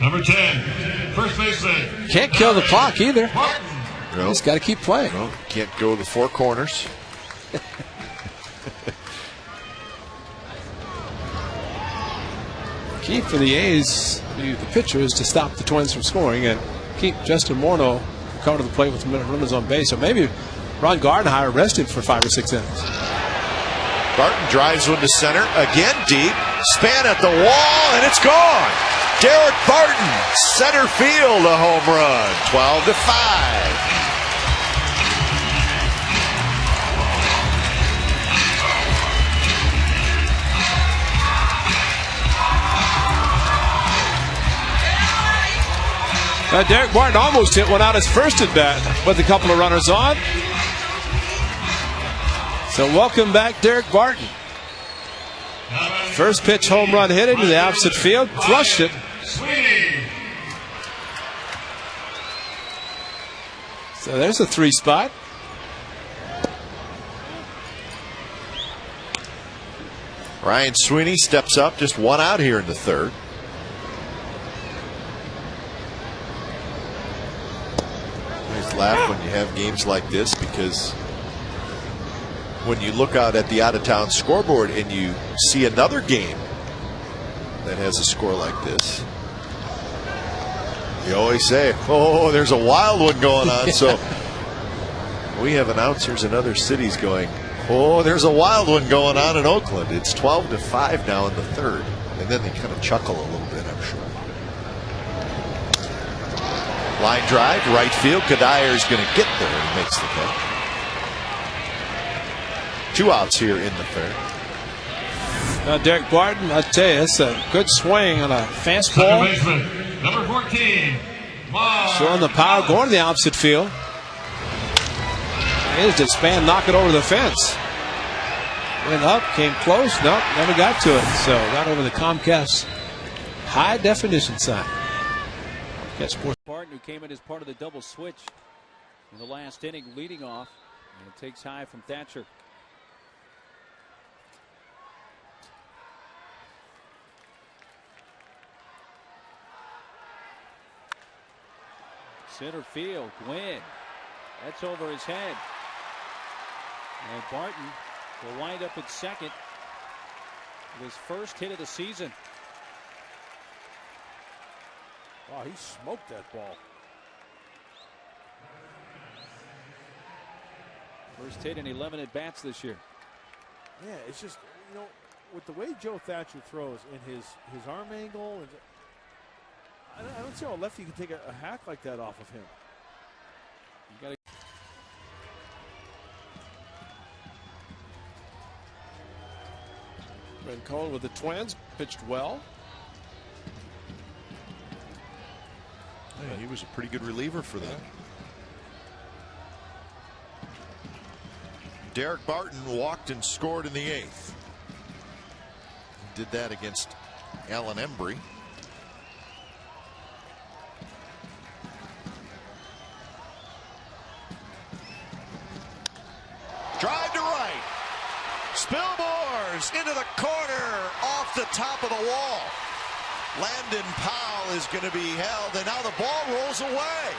Number 10, first baseman. Can't kill the clock either. Barton. Well, Just got to keep playing. Well, can't go the four corners. Key for the A's, the pitcher, is to stop the Twins from scoring and keep Justin Morneau coming to the plate with runners on base. So maybe Ron Gardenhire rested for 5 or 6 innings. Barton drives one to center, again deep, span at the wall, and it's gone. Daric Barton, center field, a home run, 12-5. Daric Barton almost hit one out his first at bat with a couple of runners on. So welcome back, Daric Barton. First pitch home run hit into the opposite field, flushed it. So there's a 3 spot. Ryan Sweeney steps up, just 1 out here in the 3rd. Laugh when you have games like this, because when you look out at the out-of-town scoreboard and you see another game that has a score like this, you always say, oh, there's a wild one going on. So we have announcers in other cities going, oh, there's a wild one going on in Oakland. It's 12-5 now in the 3rd. And then they kind of chuckle a little bit, I'm sure. Line drive, right field. Kadyr's going to get there and makes the catch. 2 outs here in the 3rd. Now, Daric Barton, I tell you, it's a good swing on a fastball. Second baseman, number 14. Showing the power, going to the opposite field. Here's the span, knock it over the fence. Went up, came close. Nope, never got to it. So got over the Comcast high definition sign. Barton, who came in as part of the double switch in the last inning, leading off, and it takes high from Thatcher. Center field, Gwynn. That's over his head. And Barton will wind up at second with his first hit of the season. Wow, he smoked that ball. First hit in 11 at-bats this year. Yeah, it's just, you know, with the way Joe Thatcher throws and his arm angle, and I don't see how a lefty can take a hack like that off of him. You gotta... Rincon with the Twins, pitched well. Yeah, he was a pretty good reliever for them. Daric Barton walked and scored in the 8th. Did that against Alan Embry. Drive to right. Spilmores into the corner, off the top of the wall. Landon Powell is going to be held, and now the ball rolls away.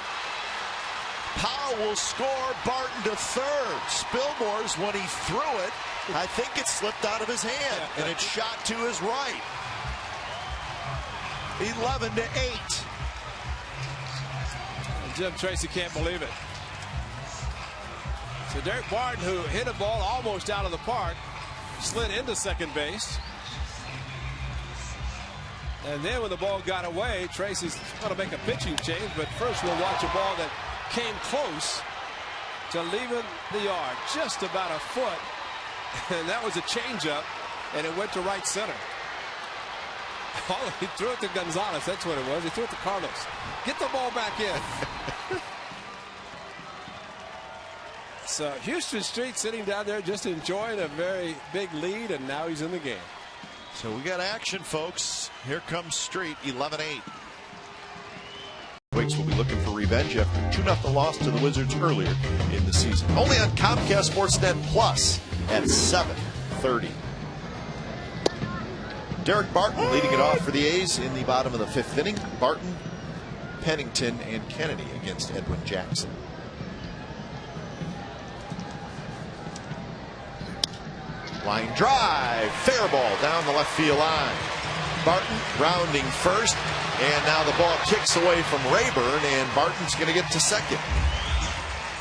Powell will score. Barton to 3rd. Spilmores, when he threw it, I think it slipped out of his hand, and it shot to his right. 11-8. Jim Tracy can't believe it. So Daric Barton, who hit a ball almost out of the park, slid into second base. And then when the ball got away, Tracy's going to make a pitching change. But first we'll watch a ball that came close to leaving the yard. Just about a foot. And that was a changeup. And it went to right center. Oh, he threw it to Gonzalez. That's what it was. He threw it to Carlos. Get the ball back in. So Houston Street sitting down there just enjoying a very big lead. And now he's in the game. So we got action, folks. Here comes Street, 11-8. Wakes will be looking for revenge after 2-0 loss to the Wizards earlier in the season. Only on Comcast Sportsnet Plus at 7:30. Daric Barton leading it off for the A's in the bottom of the 5th inning. Barton, Pennington, and Kennedy against Edwin Jackson. Line drive, fair ball down the left field line. Barton rounding first, and now the ball kicks away from Rayburn, and Barton's going to get to second.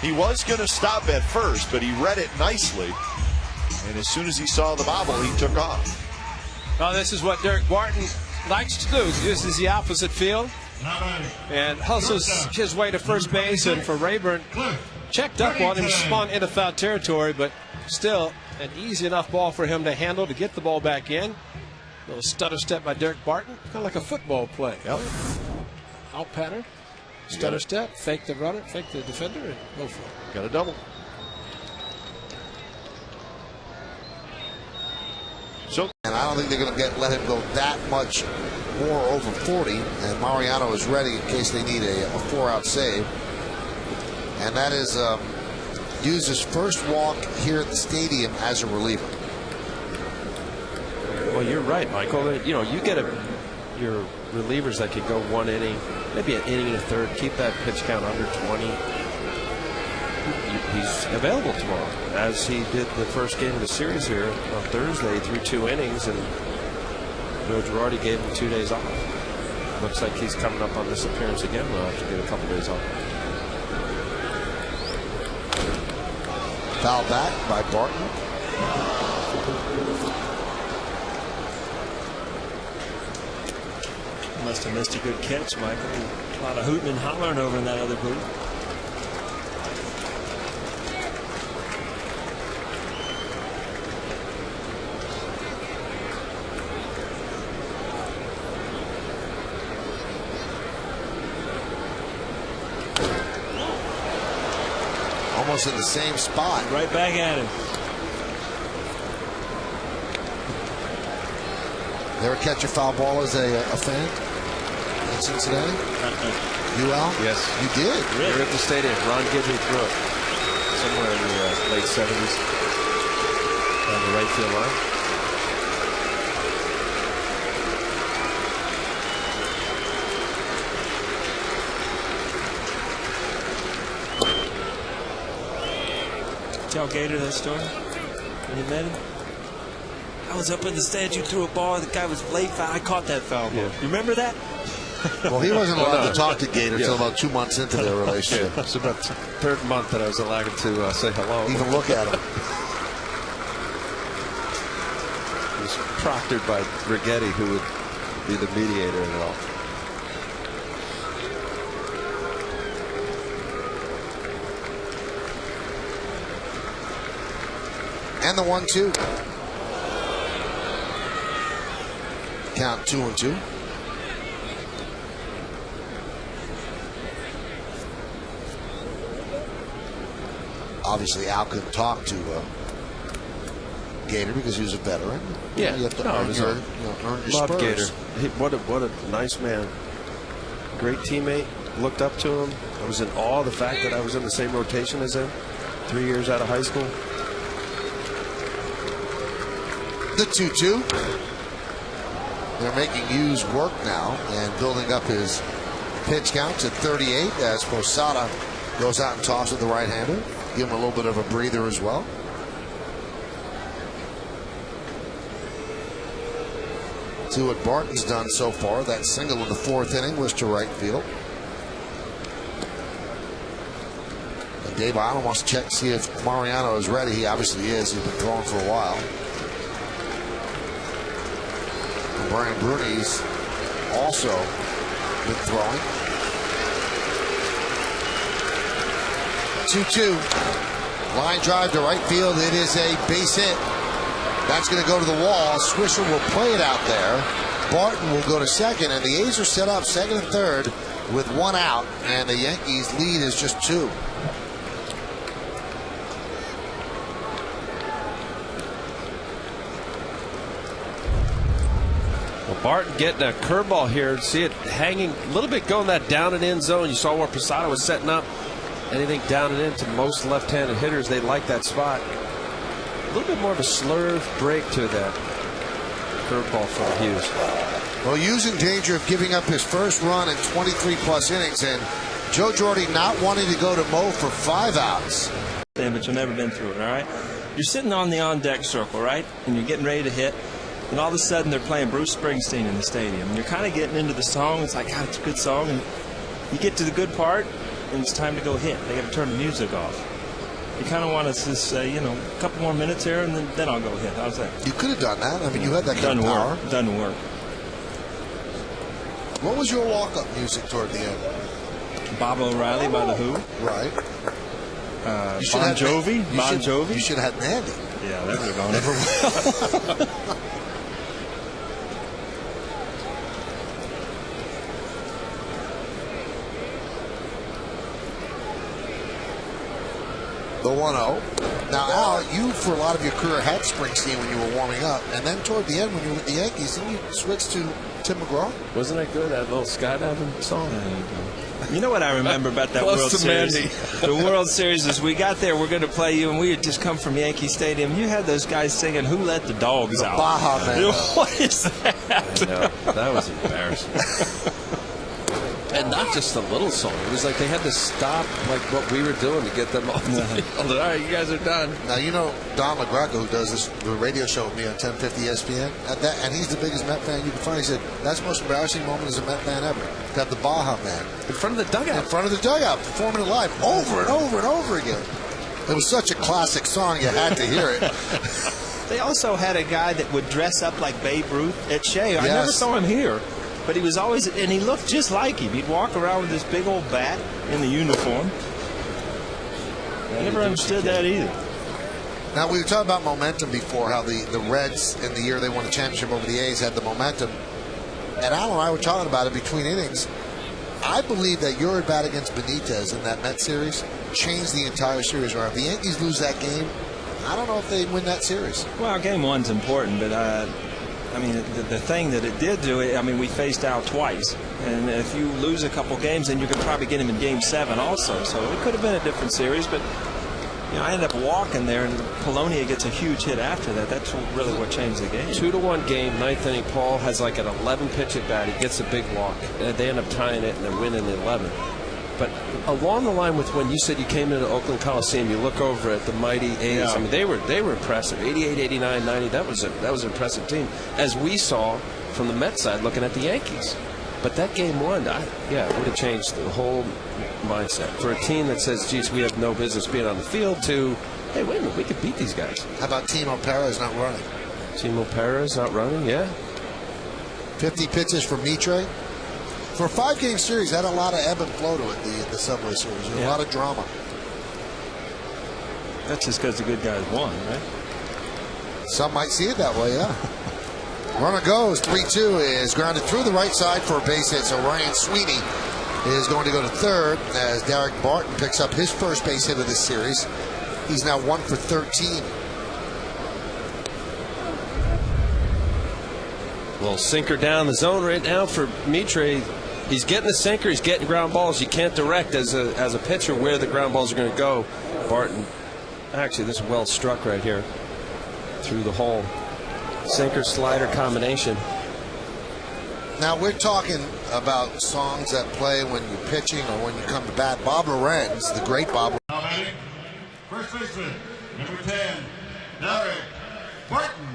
He was going to stop at first, but he read it nicely, and as soon as he saw the bobble, he took off. Well, this is what Daric Barton likes to do. He uses the opposite field and hustles his way to first base, and for Rayburn, checked up on him, spun into foul territory, but still an easy enough ball for him to handle to get the ball back in. Little stutter step by Daric Barton, kind of like a football play. Yep. Out pattern, stutter step, fake the runner, fake the defender, and go for it. Got a double. So, and I don't think they're going to let him go that much more over 40. And Mariano is ready in case they need a 4-out save. And that is use his first walk here at the stadium as a reliever. Well, you're right, Michael. You know, you get your relievers that could go 1 inning, maybe an inning and a third, keep that pitch count under 20. He's available tomorrow, as he did the first game of the series here on Thursday through 2 innings, and Joe Girardi gave him 2 days off. Looks like he's coming up on this appearance again. We'll have to get a couple days off. Foul back by Barton. Must have missed a good catch, Michael. A lot of hooting and hollering over in that other booth. Almost in the same spot. Right back at him. Ever catch a foul ball as a fan in Cincinnati? UL? Yes. You did? Really? Here at the stadium. Ron Gidley threw it somewhere in the late 70s on the right field line. Tell Gator that story when you met him? I was up in the stands, you threw a ball, the guy was late foul. I caught that foul ball. Yeah. You remember that? Well, he wasn't allowed to talk to Gator until about 2 months into their relationship. It's about the 3rd month that I was allowed to say hello. Even look at him. It was proctored by Rigetti, who would be the mediator in it all. And the 1-2. Count 2-2. Obviously, Al couldn't talk to Gator because he was a veteran. Yeah, you have to earn your love spurs. Gator. What a nice man. Great teammate. Looked up to him. I was in awe of the fact that I was in the same rotation as him. 3 years out of high school. The 2-2. They're making Hughes work now and building up his pitch count to 38 as Posada goes out and tosses the right-hander. Give him a little bit of a breather as well. See what Barton's done so far. That single in the 4th inning was to right field. And Dave Island wants to check to see if Mariano is ready. He obviously is. He's been throwing for a while. Brian Bruni's also been throwing. 2-2. Line drive to right field. It is a base hit. That's going to go to the wall. Swisher will play it out there. Barton will go to second, and the A's are set up 2nd and 3rd with 1 out, and the Yankees lead is just 2. Barton getting a curveball here. See it hanging a little bit, going that down and in zone. You saw where Posada was setting up. Anything down and in to most left-handed hitters, they like that spot. A little bit more of a slurve break to that curveball from Hughes. Well, Hughes in danger of giving up his first run in 23+ innings, and Joe Girardi not wanting to go to Mo for 5 outs. But you've never been through it, all right? You're sitting on the on-deck circle, right? And you're getting ready to hit, and all of a sudden they're playing Bruce Springsteen in the stadium. And you're kind of getting into the song. It's like, God, it's a good song. And you get to the good part, and it's time to go hit. They got to turn the music off. You kind of want to just say, you know, a couple more minutes here, and then I'll go hit. How's that? You could have done that. I mean, you had that kind of power. Doesn't work. What was your walk-up music toward the end? Bob O'Reilly by The Who. Right. Bon Jovi. You should have had Mandy. Yeah, that would have gone over well. The 1-0. Now, Al, you for a lot of your career had Springsteen when you were warming up, and then toward the end when you were with the Yankees, then you switched to Tim McGraw. Wasn't that good? That little skydiving song. You know what I remember about that World Series? The World Series is we got there, we're going to play you, and we had just come from Yankee Stadium. You had those guys singing "Who Let the Dogs Out." Baja Man. What is that? I know. That was embarrassing. And not just a little song. It was like they had to stop like what we were doing to get them off the field. All right, you guys are done. Now, you know Don LaGreca, who does the radio show with me on 1050 ESPN, and he's the biggest Met fan you can find. He said, that's the most embarrassing moment as a Met fan ever. Got the Baja Man. In front of the dugout. In front of the dugout, performing it live over and over and over again. It was such a classic song, you had to hear it. They also had a guy that would dress up like Babe Ruth at Shea. I never saw him here. But he was always, and he looked just like him. He'd walk around with this big old bat in the uniform. I never understood that either. Now, we were talking about momentum before, how the Reds, in the year they won the championship over the A's, had the momentum. And Al and I were talking about it between innings. I believe that your at-bat against Benitez in that Mets series changed the entire series around. If the Yankees lose that game, I don't know if they win that series. Well, game one's important, but I mean, the thing that it did do, I mean, we faced out twice. And if you lose a couple games, then you could probably get him in Game 7 also. So it could have been a different series. But, you know, I ended up walking there, and Polonia gets a huge hit after that. That's really what changed the game. 2-1 game, 9th inning. Paul has like an 11-pitch at bat. He gets a big walk. And they end up tying it, and they're winning the 11th. But along the line with when you said you came into Oakland Coliseum, you look over at the mighty A's. Yeah. I mean, they were impressive. 88, 89, 90. That was an impressive team, as we saw from the Mets side looking at the Yankees. But that game one, it would have changed the whole mindset for a team that says, "Geez, we have no business being on the field." To, hey, wait a minute, we could beat these guys. How about Timo Perez not running? Timo Perez not running, yeah. 50 pitches for Mitre. For a 5-game series, had a lot of ebb and flow to it, the Subway Series. A lot of drama. That's just because the good guys won, right? Some might see it that way, yeah. Runner goes. 3-2 is grounded through the right side for a base hit. So Ryan Sweeney is going to go to third as Daric Barton picks up his first base hit of this series. He's now 1 for 13. Well, sinker down the zone right now for Mitre. He's getting the sinker. He's getting ground balls. You can't direct as a pitcher where the ground balls are going to go. Barton, actually, this is well struck right here through the hole. Sinker slider combination. Now we're talking about songs that play when you're pitching or when you come to bat. Bob Lorenz, the great Bob. First baseman, number 10, Daric Barton.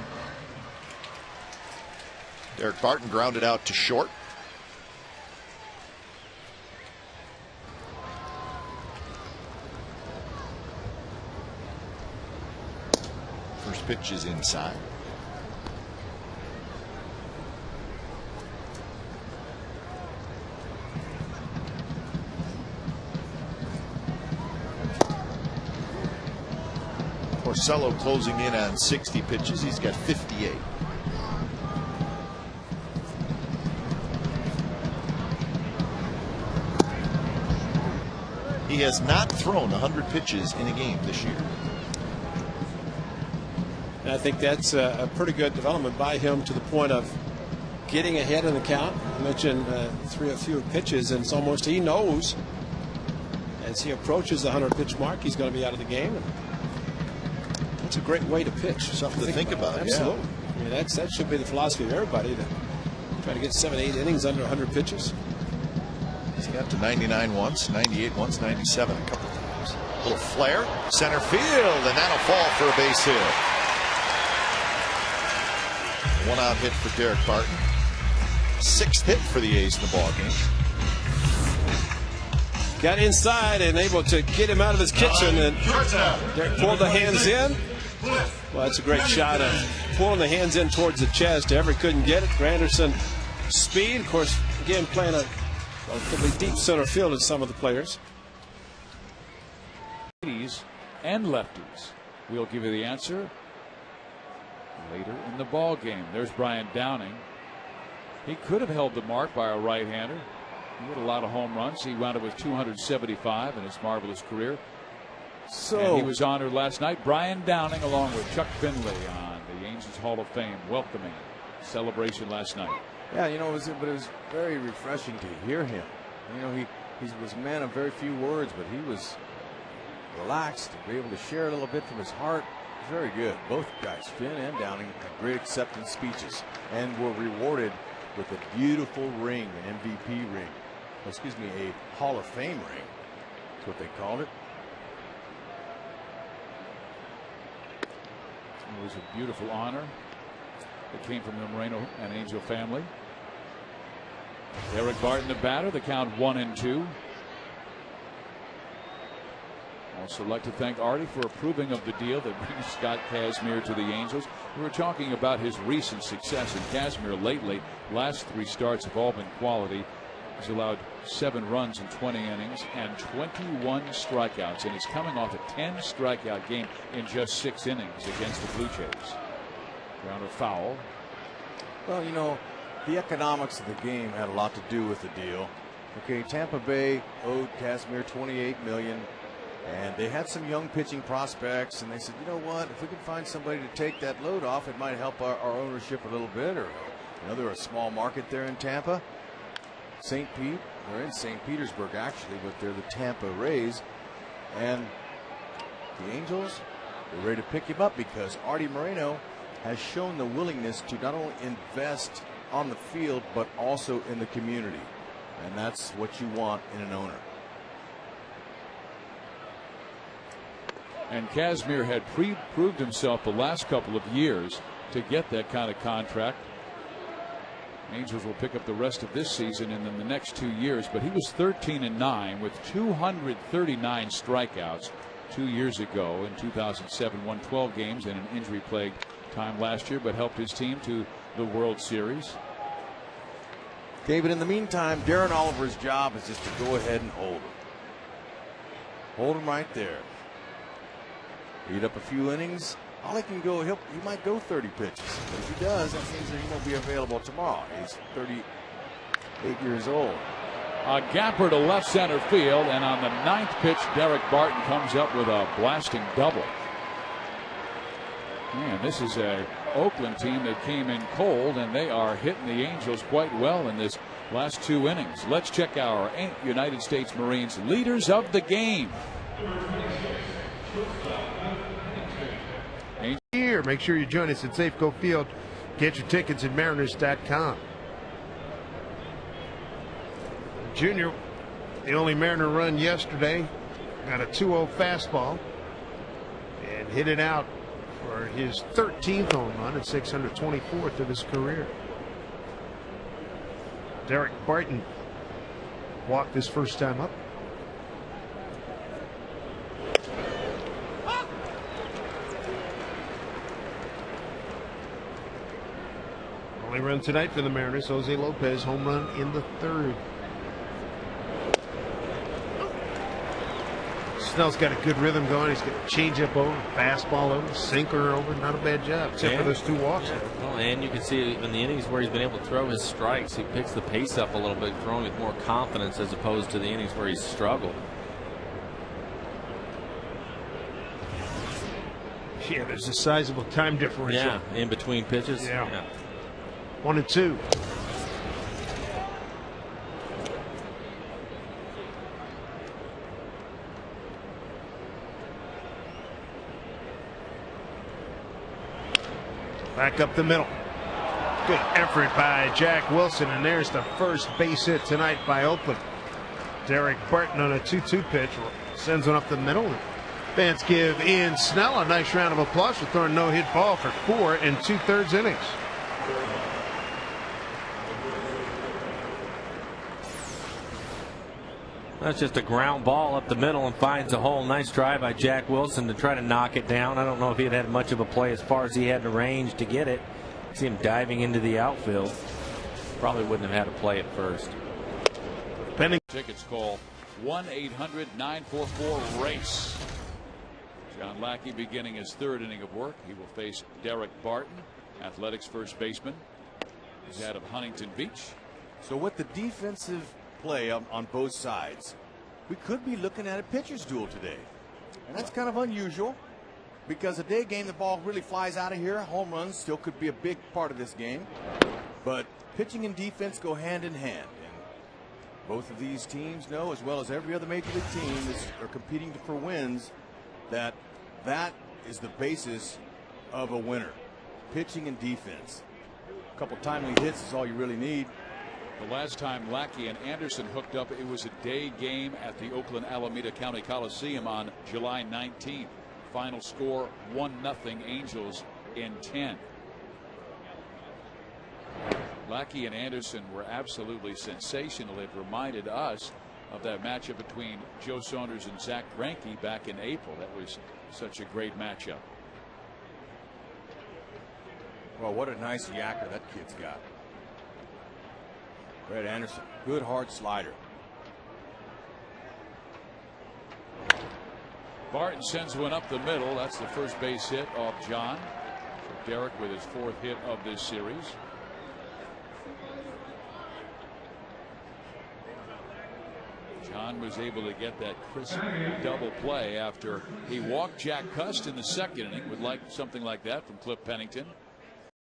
Daric Barton grounded out to short. First pitch is inside. Porcello closing in on 60 pitches. He's got 58. He has not thrown 100 pitches in a game this year. And I think that's a pretty good development by him to the point of getting ahead in the count. I mentioned 3 or fewer pitches, and it's almost he knows as he approaches the 100-pitch mark, he's going to be out of the game. That's a great way to pitch. Something to think about. Absolutely. Yeah. mean, that should be the philosophy of everybody, to try to get 7-8 innings under 100 pitches. He's got to 99 once, 98 once, 97 a couple times. A little flare, center field, and that'll fall for a base hit. 1-out hit for Daric Barton. 6th hit for the A's in the ball game. Got inside and able to get him out of his kitchen, and Daric pulled the hands in. Well, that's a great shot of pulling the hands in towards the chest. Everett couldn't get it. Granderson, speed, of course, again playing a relatively deep center field as some of the players. Lefties and lefties. We'll give you the answer later in the ball game. There's Brian Downing. He could have held the mark by a right-hander. He had a lot of home runs. He wound up with 275 in his marvelous career. And he was honored last night. Brian Downing, along with Chuck Finley, on the Angels Hall of Fame, welcoming celebration last night. Yeah, you know, it was very refreshing to hear him. You know, he was a man of very few words, but he was relaxed to be able to share a little bit from his heart. It was very good. Both guys, Finn and Downing, had great acceptance speeches and were rewarded with a beautiful ring, an MVP ring. Excuse me, a Hall of Fame ring. That's what they called it. It was a beautiful honor that came from the Moreno and Angel family. Daric Barton, the batter. The count 1-2. Also like to thank Artie for approving of the deal that brings Scott Kazmir to the Angels. We were talking about his recent success, and Kazmir lately, last 3 starts have all been quality. He's allowed 7 runs in 20 innings and 21 strikeouts, and he's coming off a 10 strikeout game in just 6 innings against the Blue Jays. Grounder foul. Well, you know, the economics of the game had a lot to do with the deal. Okay, Tampa Bay owed Kazmir $28 million, and they had some young pitching prospects, and they said, you know what, if we can find somebody to take that load off, it might help our ownership a little bit. Or, you know, they're a small market there in Tampa. St. Pete, they're in St. Petersburg actually, but they're the Tampa Rays, and the Angels, they're ready to pick him up because Artie Moreno has shown the willingness to not only invest on the field but also in the community, and that's what you want in an owner. And Kazmir had proved himself the last couple of years to get that kind of contract. Angels will pick up the rest of this season and then the next 2 years, but he was 13-9 with 239 strikeouts 2 years ago in 2007. Won 12 games in an injury-plagued time last year, but helped his team to the World Series. David, in the meantime, Darren Oliver's job is just to go ahead and hold him. Hold him right there. Eat up a few innings. All he can go, he might go 30 pitches. But if he does, that means that he won't be available tomorrow. He's 38 years old. A gapper to left center field, and on the 9th pitch, Daric Barton comes up with a blasting double. Man, this is a Oakland team that came in cold, and they are hitting the Angels quite well in this last 2 innings. Let's check our United States Marines leaders of the game. Here, make sure you join us at Safeco Field. Get your tickets at Mariners.com. Junior, the only Mariner run yesterday, got a 2-0 fastball and hit it out for his 13th home run and 624th of his career. Daric Barton walked his first time up. Only run tonight for the Mariners, Jose Lopez, home run in the 3rd. Snell's got a good rhythm going. He's got a changeup over, fastball over, sinker over. Not a bad job, except for those 2 walks. Yeah. Well, and you can see in the innings where he's been able to throw his strikes, he picks the pace up a little bit, throwing with more confidence as opposed to the innings where he's struggled. Yeah, there's a sizable time differential. Yeah, in between pitches. Yeah. 1-2. Back up the middle. Good effort by Jack Wilson, and there's the first base hit tonight by Oakland. Daric Barton on a 2-2 pitch sends one up the middle. Fans give Ian Snell a nice round of applause for throwing no-hit ball for 4 2/3 innings. That's just a ground ball up the middle and finds a hole. Nice try by Jack Wilson to try to knock it down. I don't know if he had much of a play as far as he had the range to get it. See him diving into the outfield. Probably wouldn't have had a play at first. Pending tickets, call 1-800-944-RACE. John Lackey beginning his 3rd inning of work. He will face Daric Barton, Athletics first baseman. He's out of Huntington Beach. So with the defensive play on both sides, we could be looking at a pitcher's duel today. And that's kind of unusual, because a day game, the ball really flies out of here. Home runs still could be a big part of this game. But pitching and defense go hand in hand. And both of these teams know, as well as every other major league team are competing for wins, that is the basis of a winner. Pitching and defense. A couple timely hits is all you really need. The last time Lackey and Anderson hooked up, it was a day game at the Oakland Alameda County Coliseum on July 19th. Final score 1-0 Angels in 10. Lackey and Anderson were absolutely sensational. It reminded us of that matchup between Joe Saunders and Zach Greinke back in April. That was such a great matchup. Well, what a nice yacker that kid's got. Brett Anderson, good hard slider. Barton sends one up the middle. That's the first base hit off John. So Daric with his 4th hit of this series. John was able to get that crisp double play after he walked Jack Cust in the 2nd inning. Would like something like that from Cliff Pennington.